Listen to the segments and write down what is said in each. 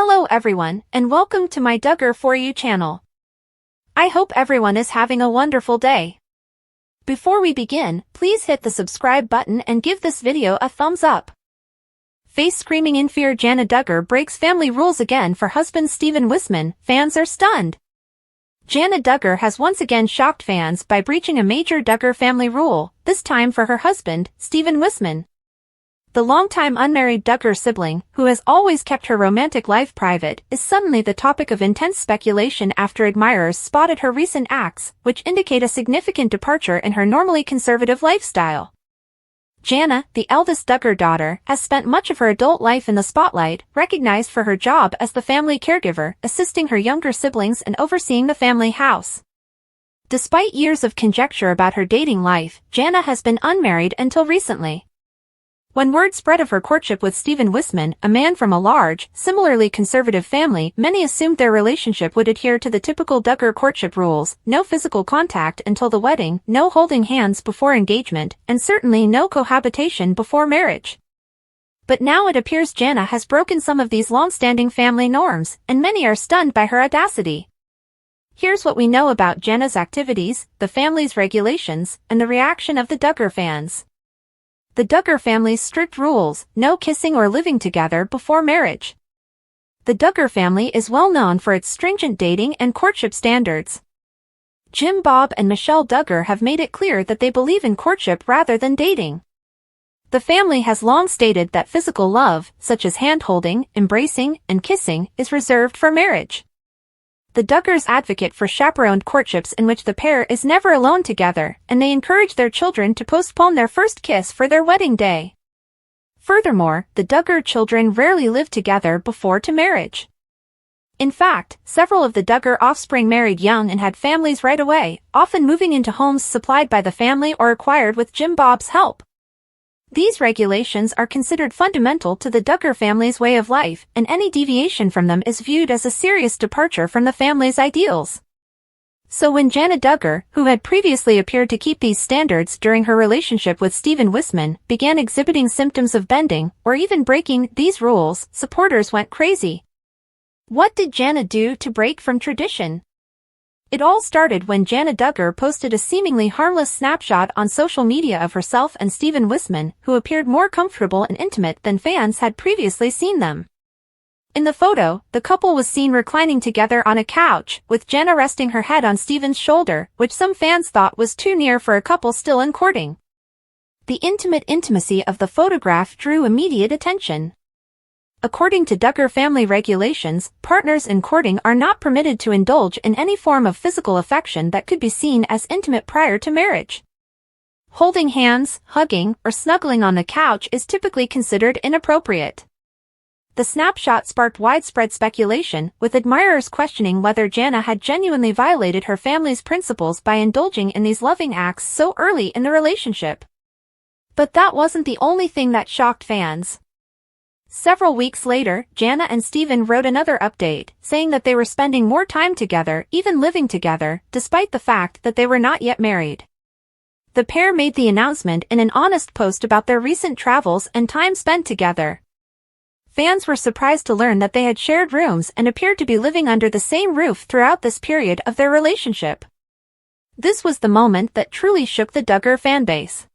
Hello everyone, and welcome to my Duggar For You channel. I hope everyone is having a wonderful day. Before we begin, please hit the subscribe button and give this video a thumbs up. Face screaming in fear, Jana Duggar breaks family rules again for husband Stephen Wissmann, fans are stunned. Jana Duggar has once again shocked fans by breaching a major Duggar family rule, this time for her husband, Stephen Wissmann. The longtime unmarried Duggar sibling, who has always kept her romantic life private, is suddenly the topic of intense speculation after admirers spotted her recent acts, which indicate a significant departure in her normally conservative lifestyle. Jana, the eldest Duggar daughter, has spent much of her adult life in the spotlight, recognized for her job as the family caregiver, assisting her younger siblings and overseeing the family house. Despite years of conjecture about her dating life, Jana has been unmarried until recently. When word spread of her courtship with Stephen Wissmann, a man from a large, similarly conservative family, many assumed their relationship would adhere to the typical Duggar courtship rules: no physical contact until the wedding, no holding hands before engagement, and certainly no cohabitation before marriage. But now it appears Jana has broken some of these long-standing family norms, and many are stunned by her audacity. Here's what we know about Jana's activities, the family's regulations, and the reaction of the Duggar fans. The Duggar family's strict rules: no kissing or living together before marriage. The Duggar family is well known for its stringent dating and courtship standards. Jim, Bob, and Michelle Duggar have made it clear that they believe in courtship rather than dating. The family has long stated that physical love, such as hand-holding, embracing, and kissing, is reserved for marriage. The Duggars advocate for chaperoned courtships in which the pair is never alone together, and they encourage their children to postpone their first kiss for their wedding day. Furthermore, the Duggar children rarely live together before to marriage. In fact, several of the Duggar offspring married young and had families right away, often moving into homes supplied by the family or acquired with Jim Bob's help. These regulations are considered fundamental to the Duggar family's way of life, and any deviation from them is viewed as a serious departure from the family's ideals. So when Jana Duggar, who had previously appeared to keep these standards during her relationship with Stephen Wissmann, began exhibiting symptoms of bending, or even breaking, these rules, supporters went crazy. What did Jana do to break from tradition? It all started when Jana Duggar posted a seemingly harmless snapshot on social media of herself and Stephen Wissmann, who appeared more comfortable and intimate than fans had previously seen them. In the photo, the couple was seen reclining together on a couch, with Jana resting her head on Stephen's shoulder, which some fans thought was too near for a couple still in courting. The intimate intimacy of the photograph drew immediate attention. According to Duggar family regulations, partners in courting are not permitted to indulge in any form of physical affection that could be seen as intimate prior to marriage. Holding hands, hugging, or snuggling on the couch is typically considered inappropriate. The snapshot sparked widespread speculation, with admirers questioning whether Jana had genuinely violated her family's principles by indulging in these loving acts so early in the relationship. But that wasn't the only thing that shocked fans. Several weeks later, Jana and Stephen wrote another update, saying that they were spending more time together, even living together, despite the fact that they were not yet married. The pair made the announcement in an honest post about their recent travels and time spent together. Fans were surprised to learn that they had shared rooms and appeared to be living under the same roof throughout this period of their relationship. This was the moment that truly shook the Duggar fanbase.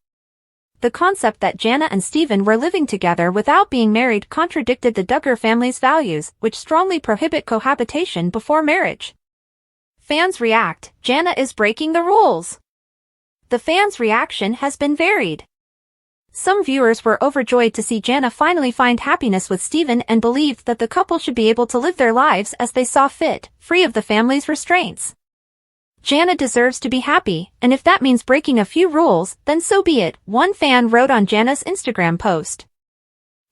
The concept that Jana and Stephen were living together without being married contradicted the Duggar family's values, which strongly prohibit cohabitation before marriage. Fans react: Jana is breaking the rules. The fans' reaction has been varied. Some viewers were overjoyed to see Jana finally find happiness with Stephen and believed that the couple should be able to live their lives as they saw fit, free of the family's restraints. Jana deserves to be happy, and if that means breaking a few rules, then so be it, one fan wrote on Jana's Instagram post.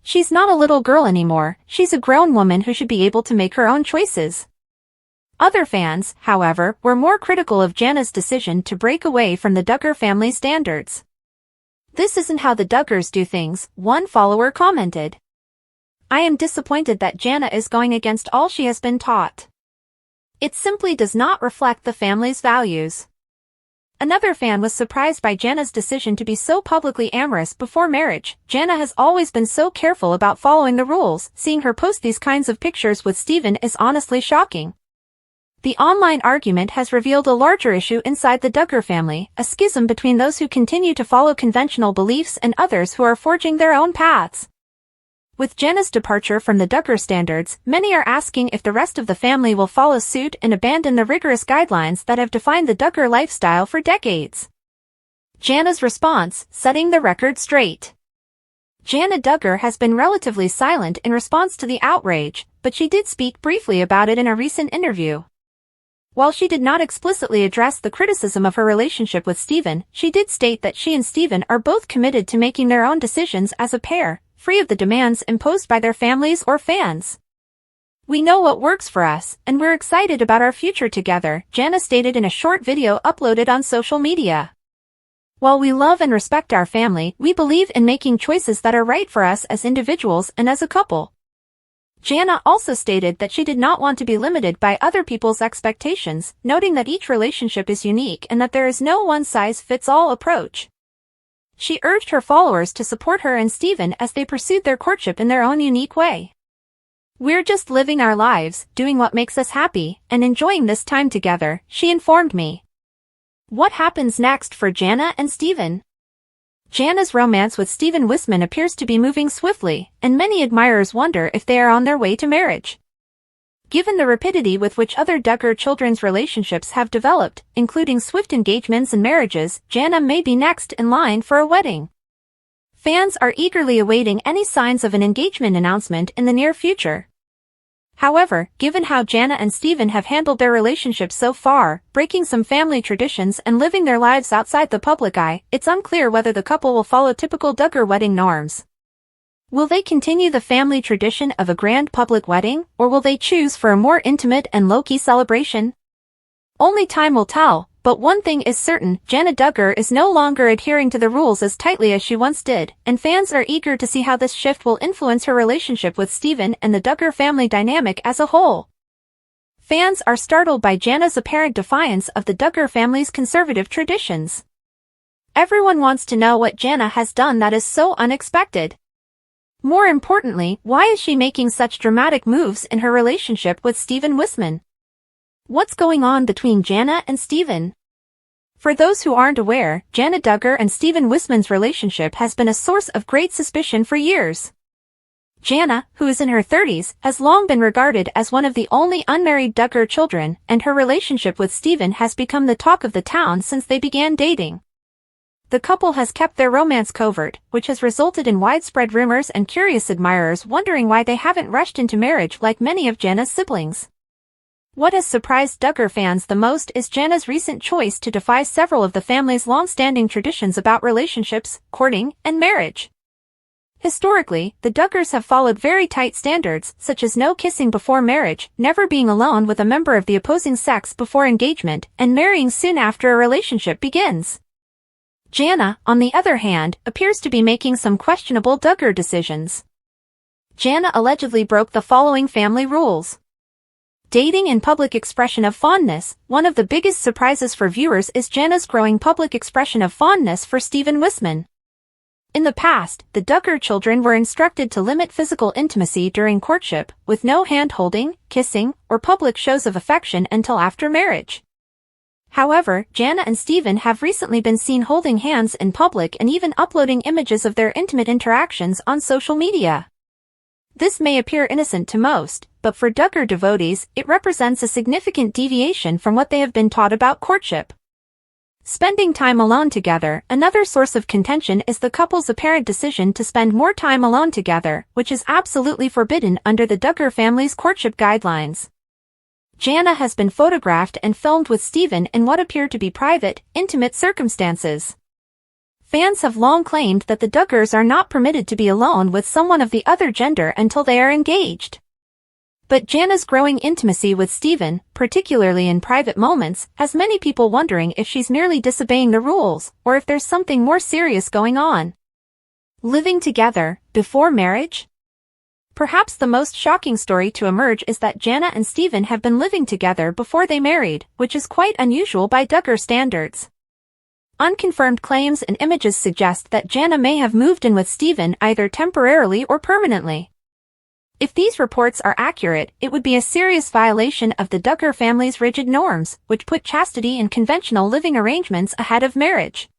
She's not a little girl anymore, she's a grown woman who should be able to make her own choices. Other fans, however, were more critical of Jana's decision to break away from the Duggar family standards. "This isn't how the Duggars do things," one follower commented. "I am disappointed that Jana is going against all she has been taught. It simply does not reflect the family's values." Another fan was surprised by Jana's decision to be so publicly amorous before marriage. Jana has always been so careful about following the rules. Seeing her post these kinds of pictures with Steven is honestly shocking. The online argument has revealed a larger issue inside the Duggar family, a schism between those who continue to follow conventional beliefs and others who are forging their own paths. With Jana's departure from the Duggar standards, many are asking if the rest of the family will follow suit and abandon the rigorous guidelines that have defined the Duggar lifestyle for decades. Jana's response, setting the record straight. Jana Duggar has been relatively silent in response to the outrage, but she did speak briefly about it in a recent interview. While she did not explicitly address the criticism of her relationship with Steven, she did state that she and Steven are both committed to making their own decisions as a pair, free of the demands imposed by their families or fans. "We know what works for us, and we're excited about our future together," Jana stated in a short video uploaded on social media. "While we love and respect our family, we believe in making choices that are right for us as individuals and as a couple." Jana also stated that she did not want to be limited by other people's expectations, noting that each relationship is unique and that there is no one-size-fits-all approach. She urged her followers to support her and Steven as they pursued their courtship in their own unique way. "We're just living our lives, doing what makes us happy, and enjoying this time together," she informed me. What happens next for Jana and Steven? Jana's romance with Steven Wissmann appears to be moving swiftly, and many admirers wonder if they are on their way to marriage. Given the rapidity with which other Duggar children's relationships have developed, including swift engagements and marriages, Jana may be next in line for a wedding. Fans are eagerly awaiting any signs of an engagement announcement in the near future. However, given how Jana and Steven have handled their relationship so far, breaking some family traditions and living their lives outside the public eye, it's unclear whether the couple will follow typical Duggar wedding norms. Will they continue the family tradition of a grand public wedding, or will they choose for a more intimate and low-key celebration? Only time will tell, but one thing is certain, Jana Duggar is no longer adhering to the rules as tightly as she once did, and fans are eager to see how this shift will influence her relationship with Steven and the Duggar family dynamic as a whole. Fans are startled by Jana's apparent defiance of the Duggar family's conservative traditions. Everyone wants to know what Jana has done that is so unexpected. More importantly, why is she making such dramatic moves in her relationship with Steven Wissmann? What's going on between Jana and Steven? For those who aren't aware, Jana Duggar and Steven Wissmann's relationship has been a source of great suspicion for years. Jana, who is in her 30s, has long been regarded as one of the only unmarried Duggar children, and her relationship with Steven has become the talk of the town since they began dating. The couple has kept their romance covert, which has resulted in widespread rumors and curious admirers wondering why they haven't rushed into marriage like many of Jana's siblings. What has surprised Duggar fans the most is Jana's recent choice to defy several of the family's long-standing traditions about relationships, courting, and marriage. Historically, the Duggars have followed very tight standards, such as no kissing before marriage, never being alone with a member of the opposing sex before engagement, and marrying soon after a relationship begins. Jana, on the other hand, appears to be making some questionable Duggar decisions. Jana allegedly broke the following family rules. Dating and public expression of fondness. One of the biggest surprises for viewers is Jana's growing public expression of fondness for Steven Wissmann. In the past, the Duggar children were instructed to limit physical intimacy during courtship, with no hand-holding, kissing, or public shows of affection until after marriage. However, Jana and Steven have recently been seen holding hands in public and even uploading images of their intimate interactions on social media. This may appear innocent to most, but for Duggar devotees, it represents a significant deviation from what they have been taught about courtship. Spending time alone together. Another source of contention is the couple's apparent decision to spend more time alone together, which is absolutely forbidden under the Duggar family's courtship guidelines. Jana has been photographed and filmed with Steven in what appear to be private, intimate circumstances. Fans have long claimed that the Duggars are not permitted to be alone with someone of the other gender until they are engaged. But Jana's growing intimacy with Steven, particularly in private moments, has many people wondering if she's merely disobeying the rules, or if there's something more serious going on. Living together, before marriage? Perhaps the most shocking story to emerge is that Jana and Steven have been living together before they married, which is quite unusual by Duggar standards. Unconfirmed claims and images suggest that Jana may have moved in with Steven either temporarily or permanently. If these reports are accurate, it would be a serious violation of the Duggar family's rigid norms, which put chastity and conventional living arrangements ahead of marriage.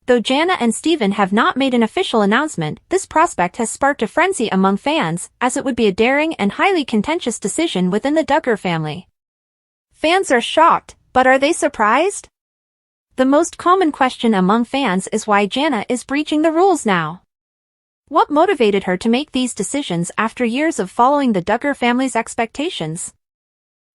Though Jana and Steven have not made an official announcement, this prospect has sparked a frenzy among fans, as it would be a daring and highly contentious decision within the Duggar family. Fans are shocked, but are they surprised? The most common question among fans is why Jana is breaching the rules now. What motivated her to make these decisions after years of following the Duggar family's expectations?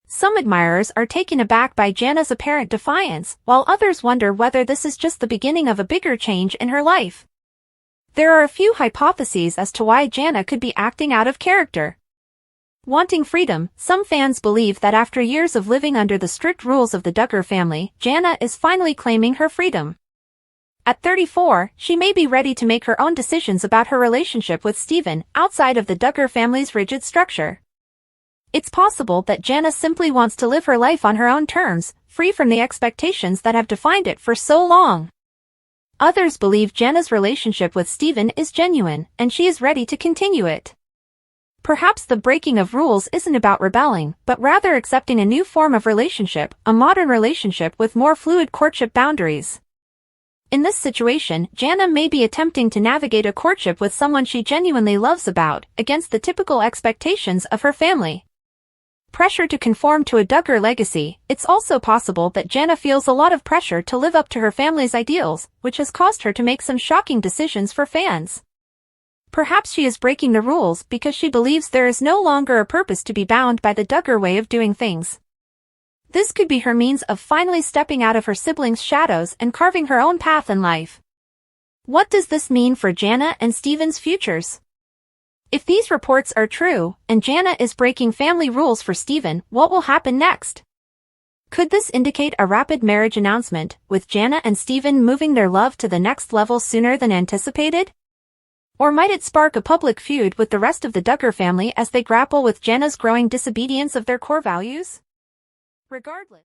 Some admirers are taken aback by Jana's apparent defiance, while others wonder whether this is just the beginning of a bigger change in her life. There are a few hypotheses as to why Jana could be acting out of character. Wanting freedom, some fans believe that after years of living under the strict rules of the Duggar family, Jana is finally claiming her freedom. At 34, she may be ready to make her own decisions about her relationship with Steven, outside of the Duggar family's rigid structure. It's possible that Jana simply wants to live her life on her own terms, free from the expectations that have defined it for so long. Others believe Jana's relationship with Steven is genuine, and she is ready to continue it. Perhaps the breaking of rules isn't about rebelling, but rather accepting a new form of relationship, a modern relationship with more fluid courtship boundaries. In this situation, Jana may be attempting to navigate a courtship with someone she genuinely loves against the typical expectations of her family. Pressure to conform to a Duggar legacy. It's also possible that Jana feels a lot of pressure to live up to her family's ideals, which has caused her to make some shocking decisions for fans. Perhaps she is breaking the rules because she believes there is no longer a purpose to be bound by the Duggar way of doing things. This could be her means of finally stepping out of her siblings' shadows and carving her own path in life. What does this mean for Jana and Steven's futures? If these reports are true, and Jana is breaking family rules for Steven, what will happen next? Could this indicate a rapid marriage announcement, with Jana and Steven moving their love to the next level sooner than anticipated? Or might it spark a public feud with the rest of the Duggar family as they grapple with Jana's growing disobedience of their core values? Regardless.